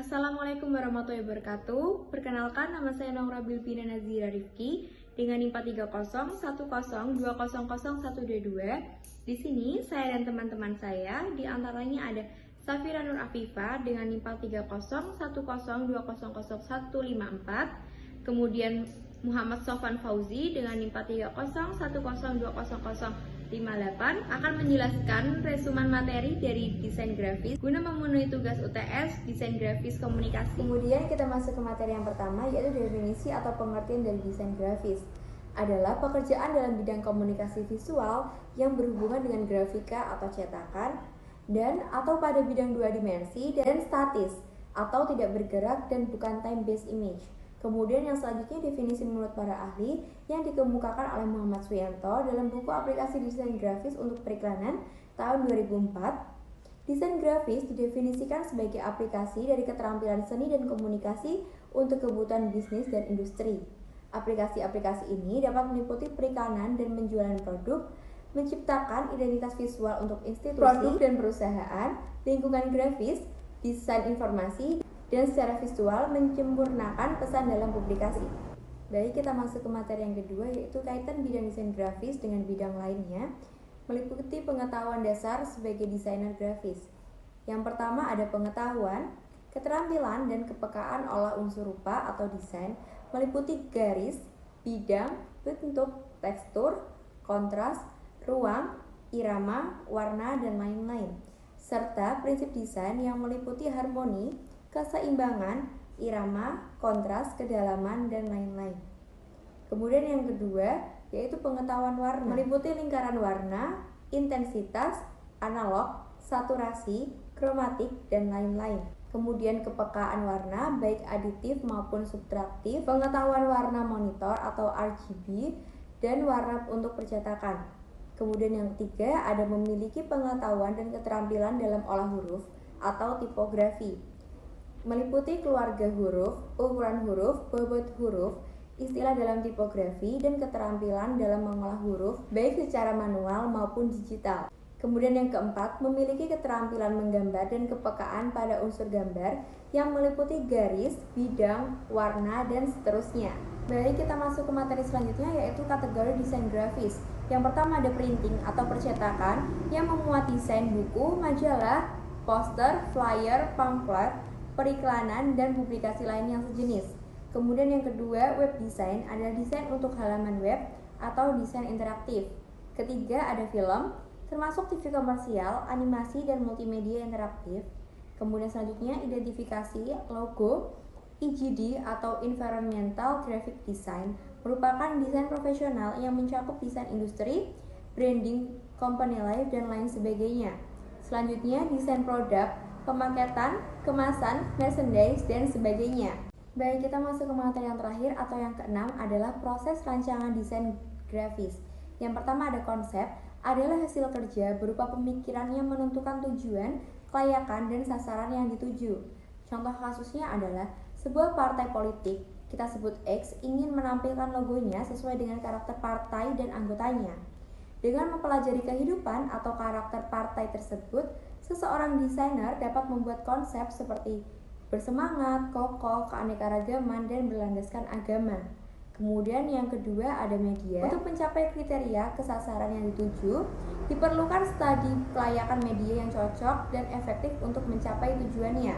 Assalamualaikum warahmatullahi wabarakatuh. Perkenalkan, nama saya Naura Bilbina Nazira Rifki dengan NIM 43010200122. Di sini saya dan teman-teman saya, di antaranya ada Safira Nur Afifa dengan NIM 43010200154, kemudian Muhammad Sofan Fauzi dengan NIM 43010200058 akan menjelaskan resuman materi dari desain grafis guna memenuhi tugas UTS desain grafis komunikasi. Kemudian kita masuk ke materi yang pertama, yaitu definisi atau pengertian dari desain grafis. Adalah pekerjaan dalam bidang komunikasi visual yang berhubungan dengan grafika atau cetakan dan atau pada bidang dua dimensi dan statis atau tidak bergerak dan bukan time-based image. Kemudian yang selanjutnya definisi menurut para ahli yang dikemukakan oleh Muhammad Suyanto dalam buku aplikasi desain grafis untuk periklanan tahun 2004. Desain grafis didefinisikan sebagai aplikasi dari keterampilan seni dan komunikasi untuk kebutuhan bisnis dan industri. Aplikasi-aplikasi ini dapat meliputi periklanan dan penjualan produk, menciptakan identitas visual untuk institusi, produk dan perusahaan, lingkungan grafis, desain informasi, dan secara visual menyempurnakan pesan dalam publikasi. Baik, kita masuk ke materi yang kedua, yaitu kaitan bidang desain grafis dengan bidang lainnya, meliputi pengetahuan dasar sebagai desainer grafis. Yang pertama ada pengetahuan, keterampilan dan kepekaan olah unsur rupa atau desain, meliputi garis, bidang, bentuk, tekstur, kontras, ruang, irama, warna, dan lain-lain. Serta prinsip desain yang meliputi harmoni, keseimbangan, irama, kontras, kedalaman, dan lain-lain. Kemudian yang kedua, yaitu pengetahuan warna, meliputi lingkaran warna, intensitas, analog, saturasi, kromatik, dan lain-lain. Kemudian kepekaan warna, baik aditif maupun subtraktif, pengetahuan warna monitor atau RGB, dan warna untuk percetakan. Kemudian yang ketiga, ada memiliki pengetahuan dan keterampilan dalam olah huruf atau tipografi, meliputi keluarga huruf, ukuran huruf, bobot huruf, istilah dalam tipografi, dan keterampilan dalam mengolah huruf, baik secara manual maupun digital. Kemudian yang keempat, memiliki keterampilan menggambar dan kepekaan pada unsur gambar yang meliputi garis, bidang, warna, dan seterusnya. Baik, kita masuk ke materi selanjutnya, yaitu kategori desain grafis. Yang pertama ada printing atau percetakan yang memuat desain buku, majalah, poster, flyer, pamflet, periklanan, dan publikasi lain yang sejenis. Kemudian yang kedua, web design adalah desain untuk halaman web atau desain interaktif. Ketiga, ada film, termasuk TV komersial, animasi, dan multimedia interaktif. Kemudian selanjutnya, identifikasi logo, EGD atau Environmental Graphic Design merupakan desain profesional yang mencakup desain industri, branding, company life, dan lain sebagainya. Selanjutnya, desain produk, pemaketan, kemasan, merchandise, dan sebagainya. Baik, kita masuk ke materi yang terakhir atau yang keenam adalah proses rancangan desain grafis. Yang pertama ada konsep, adalah hasil kerja berupa pemikiran yang menentukan tujuan, kelayakan, dan sasaran yang dituju. Contoh kasusnya adalah sebuah partai politik, kita sebut X, ingin menampilkan logonya sesuai dengan karakter partai dan anggotanya. Dengan mempelajari kehidupan atau karakter partai tersebut, seseorang desainer dapat membuat konsep seperti bersemangat, kokoh, keanekaragaman, dan berlandaskan agama. Kemudian yang kedua ada media. Untuk mencapai kriteria kesasaran yang dituju, diperlukan studi kelayakan media yang cocok dan efektif untuk mencapai tujuannya.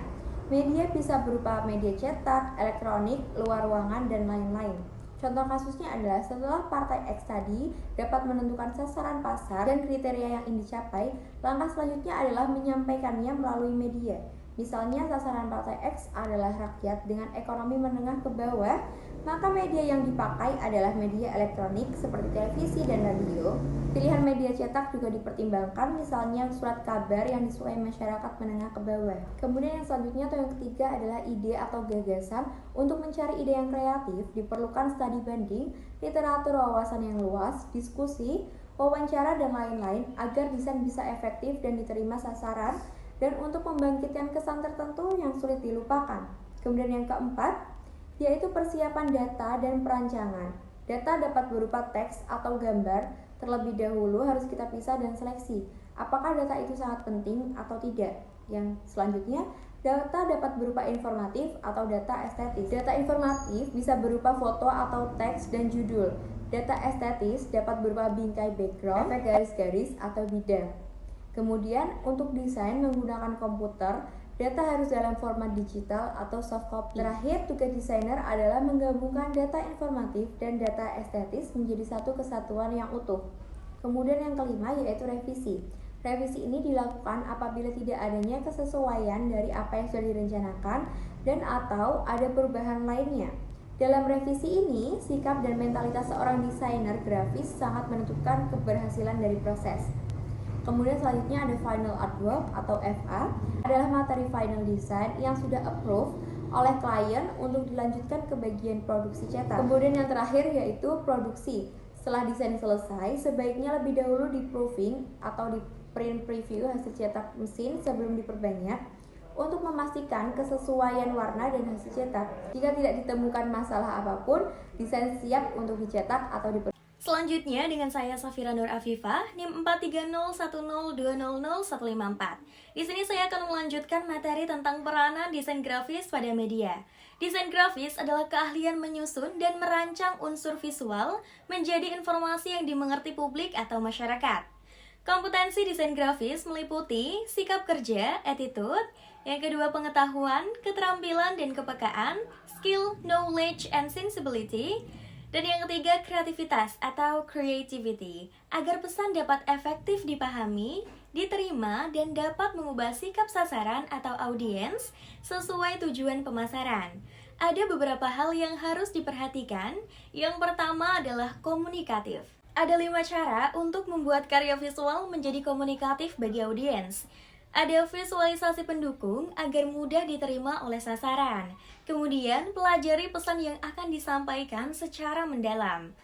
Media bisa berupa media cetak, elektronik, luar ruangan, dan lain-lain. Contoh kasusnya adalah setelah partai X tadi dapat menentukan sasaran pasar dan kriteria yang ingin dicapai, langkah selanjutnya adalah menyampaikannya melalui media. Misalnya sasaran partai X adalah rakyat dengan ekonomi menengah ke bawah, maka media yang dipakai adalah media elektronik seperti televisi dan radio. Pilihan media cetak juga dipertimbangkan, misalnya surat kabar yang disukai masyarakat menengah ke bawah. Kemudian yang selanjutnya atau yang ketiga adalah ide atau gagasan. Untuk mencari ide yang kreatif, diperlukan studi banding, literatur wawasan yang luas, diskusi, wawancara, dan lain-lain agar desain bisa efektif dan diterima sasaran, dan untuk membangkitkan kesan tertentu yang sulit dilupakan. Kemudian yang keempat, yaitu persiapan data dan perancangan. Data dapat berupa teks atau gambar, terlebih dahulu harus kita pisah dan seleksi. Apakah data itu sangat penting atau tidak? Yang selanjutnya, Data dapat berupa informatif atau data estetis. Data informatif bisa berupa foto atau teks dan judul. Data estetis dapat berupa bingkai background, efek garis-garis, atau bidang. Kemudian, untuk desain menggunakan komputer, data harus dalam format digital atau soft copy. Terakhir, tugas desainer adalah menggabungkan data informatif dan data estetis menjadi satu kesatuan yang utuh. Kemudian yang kelima yaitu revisi. Revisi ini dilakukan apabila tidak adanya kesesuaian dari apa yang sudah direncanakan dan atau ada perubahan lainnya. Dalam revisi ini, sikap dan mentalitas seorang desainer grafis sangat menentukan keberhasilan dari proses. Kemudian selanjutnya ada final artwork atau FA, adalah materi final design yang sudah approve oleh klien untuk dilanjutkan ke bagian produksi cetak. Kemudian yang terakhir yaitu produksi. Setelah desain selesai, sebaiknya lebih dahulu di proofing atau di print preview hasil cetak mesin sebelum diperbanyak untuk memastikan kesesuaian warna dan hasil cetak. Jika tidak ditemukan masalah apapun, desain siap untuk dicetak atau diperbanyak. Selanjutnya dengan saya Safira Nur Afifah, NIM 43010200154. Di sini saya akan melanjutkan materi tentang peranan desain grafis pada media. Desain grafis adalah keahlian menyusun dan merancang unsur visual menjadi informasi yang dimengerti publik atau masyarakat. Kompetensi desain grafis meliputi sikap kerja, attitude, yang kedua pengetahuan, keterampilan dan kepekaan, skill, knowledge, and sensibility, dan yang ketiga kreativitas atau creativity, agar pesan dapat efektif dipahami, diterima, dan dapat mengubah sikap sasaran atau audiens sesuai tujuan pemasaran. Ada beberapa hal yang harus diperhatikan. Yang pertama adalah komunikatif. Ada 5 cara untuk membuat karya visual menjadi komunikatif bagi audiens. Ada visualisasi pendukung agar mudah diterima oleh sasaran. Kemudian, pelajari pesan yang akan disampaikan secara mendalam.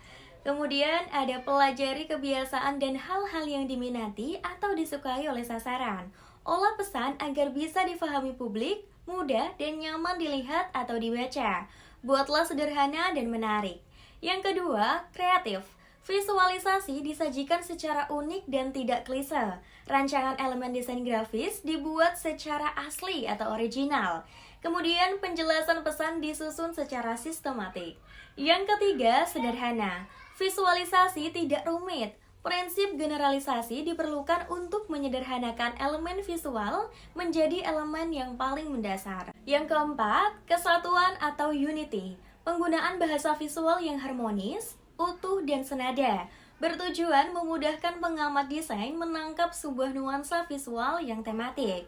Kemudian, ada pelajari kebiasaan dan hal-hal yang diminati atau disukai oleh sasaran. Olah pesan agar bisa difahami publik, mudah dan nyaman dilihat atau dibaca. Buatlah sederhana dan menarik. Yang kedua, kreatif. Visualisasi disajikan secara unik dan tidak klise. Rancangan elemen desain grafis dibuat secara asli atau original. Kemudian penjelasan pesan disusun secara sistematik. Yang ketiga, sederhana. Visualisasi tidak rumit. Prinsip generalisasi diperlukan untuk menyederhanakan elemen visual menjadi elemen yang paling mendasar. Yang keempat, kesatuan atau unity. Penggunaan bahasa visual yang harmonis, utuh dan senada, bertujuan memudahkan pengamat desain menangkap sebuah nuansa visual yang tematik.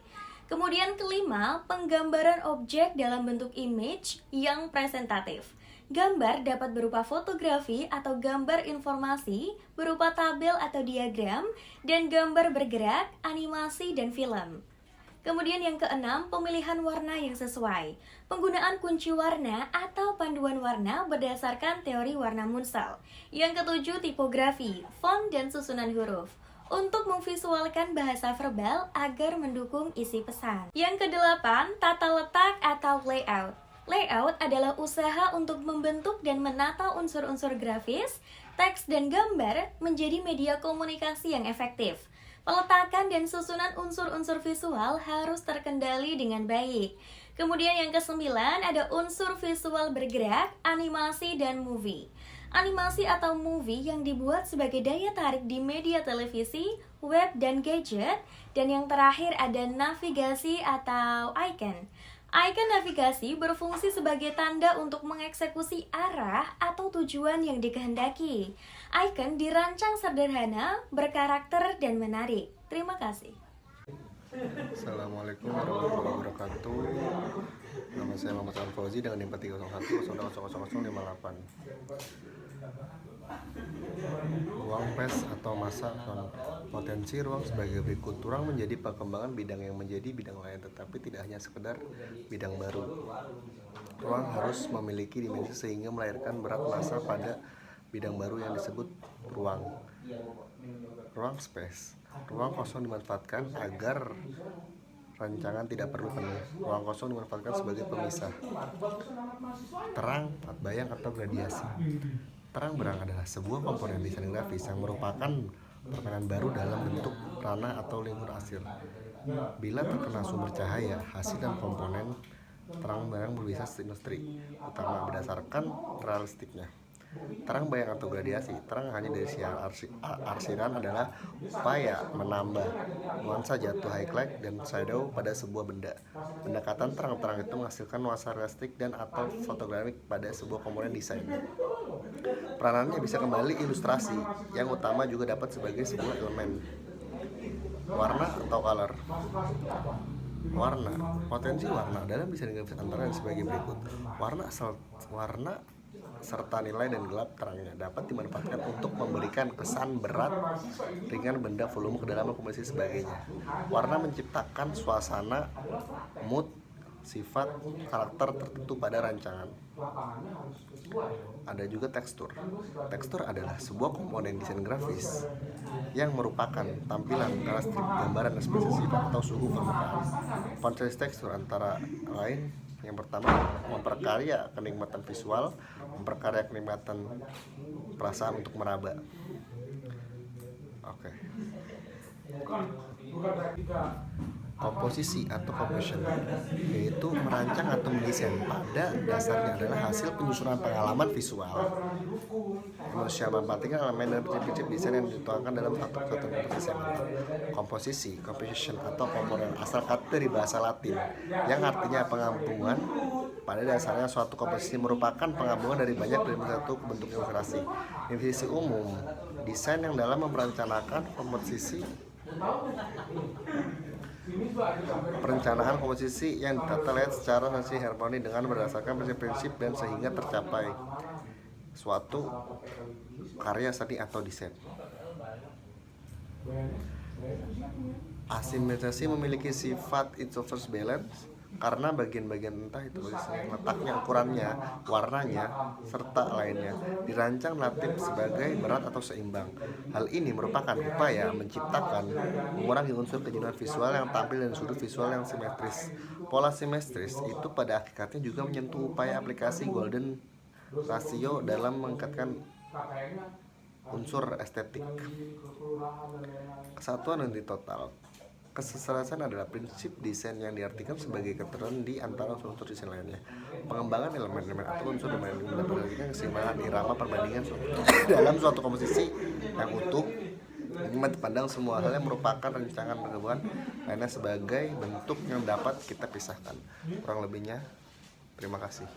Kemudian kelima, penggambaran objek dalam bentuk image yang presentatif. Gambar dapat berupa fotografi atau gambar informasi berupa tabel atau diagram, dan gambar bergerak, animasi, dan film. Kemudian yang keenam, pemilihan warna yang sesuai. Penggunaan kunci warna atau panduan warna berdasarkan teori warna Munsell. Yang ketujuh, tipografi, font dan susunan huruf untuk memvisualkan bahasa verbal agar mendukung isi pesan. Yang kedelapan, tata letak atau layout. Layout adalah usaha untuk membentuk dan menata unsur-unsur grafis, teks, dan gambar menjadi media komunikasi yang efektif. Peletakan dan susunan unsur-unsur visual harus terkendali dengan baik. Kemudian yang kesembilan ada unsur visual bergerak, animasi, dan movie. Animasi atau movie yang dibuat sebagai daya tarik di media televisi, web, dan gadget. Dan yang terakhir ada navigasi atau icon. Icon navigasi berfungsi sebagai tanda untuk mengeksekusi arah atau tujuan yang dikehendaki. Icon dirancang sederhana, berkarakter, dan menarik. Terima kasih. Assalamualaikum warahmatullahi wabarakatuh. Nama saya Muhammad Al-Fauzi dengan NIM 43010000058. Ruang PES atau masa potensi ruang sebagai berikut. Ruang menjadi perkembangan bidang yang menjadi bidang lain, tetapi tidak hanya sekedar bidang baru. Ruang harus memiliki dimensi sehingga melahirkan berat massa pada bidang baru yang disebut ruang. Ruang space. Ruang kosong dimanfaatkan agar rancangan tidak perlu penuh. Ruang kosong dimanfaatkan sebagai pemisah. Terang, bayang atau gradiasi. Terang berang adalah sebuah komponen desain grafis yang merupakan permainan baru dalam bentuk ranah atau lingkungan hasil. Bila terkena sumber cahaya, hasil dan komponen terang bayang berbisa simetri, utama berdasarkan realistiknya. Terang bayang atau gradiasi, terang hanya dari siar arsiran adalah upaya menambah nuansa jatuh highlight dan shadow pada sebuah benda. Pendekatan terang-terang itu menghasilkan nuansa realistik dan atau fotogramik pada sebuah komponen desain. Peranannya bisa kembali ilustrasi, yang utama juga dapat sebagai sebuah elemen. Warna atau color. Warna, potensi warna dalam desain grafis antara lain sebagai berikut. Warna serta nilai dan gelap terangnya dapat dimanfaatkan untuk memberikan kesan berat, ringan, benda, volume, kedalaman, komposisi, sebagainya. Warna menciptakan suasana, mood, sifat, karakter tertentu pada rancangan. Ada juga tekstur. Tekstur adalah sebuah komponen desain grafis yang merupakan tampilan, karakteristik, gambaran, ekspresi, sifat atau suhu permukaan. Konsep tekstur antara lain yang pertama, memperkaya kenikmatan visual, memperkaya kenikmatan perasaan untuk meraba. Oke. Komposisi atau composition, yaitu merancang atau mendesain, pada dasarnya adalah hasil penyusunan pengalaman visual. Manusia memperhatikan elemen dan prinsip-prinsip desain yang dituangkan dalam satu kesatuan desain. Komposisi, composition atau komponen, asal kata dari bahasa Latin yang artinya penggabungan. Pada dasarnya suatu komposisi merupakan penggabungan dari banyak dari satu bentuk ilustrasi. Definisi umum, desain yang dalam merencanakan komposisi, perencanaan komposisi yang ditata lihat secara sensasi harmoni dengan berdasarkan prinsip-prinsip dan sehingga tercapai suatu karya seni atau desain. Asimetri memiliki sifat inverse balance karena bagian-bagian entah itu letaknya, ukurannya, warnanya, serta lainnya dirancang relatif sebagai berat atau seimbang. Hal ini merupakan upaya menciptakan mengurangi unsur kejenuhan visual yang tampil dan sudut visual yang simetris. Pola simetris itu pada hakikatnya juga menyentuh upaya aplikasi golden ratio dalam meningkatkan unsur estetik. Kesatuan dan total. Keseserasan adalah prinsip desain yang diartikan sebagai keterangan di antara unsur desain lainnya. Pengembangan elemen-elemen atau unsur yang mendapatkan keseimbangan irama perbandingan dalam suatu komposisi yang utuh. Ini dipandang semua hal yang merupakan rancangan penggabungan lainnya sebagai bentuk yang dapat kita pisahkan. Kurang lebihnya, terima kasih.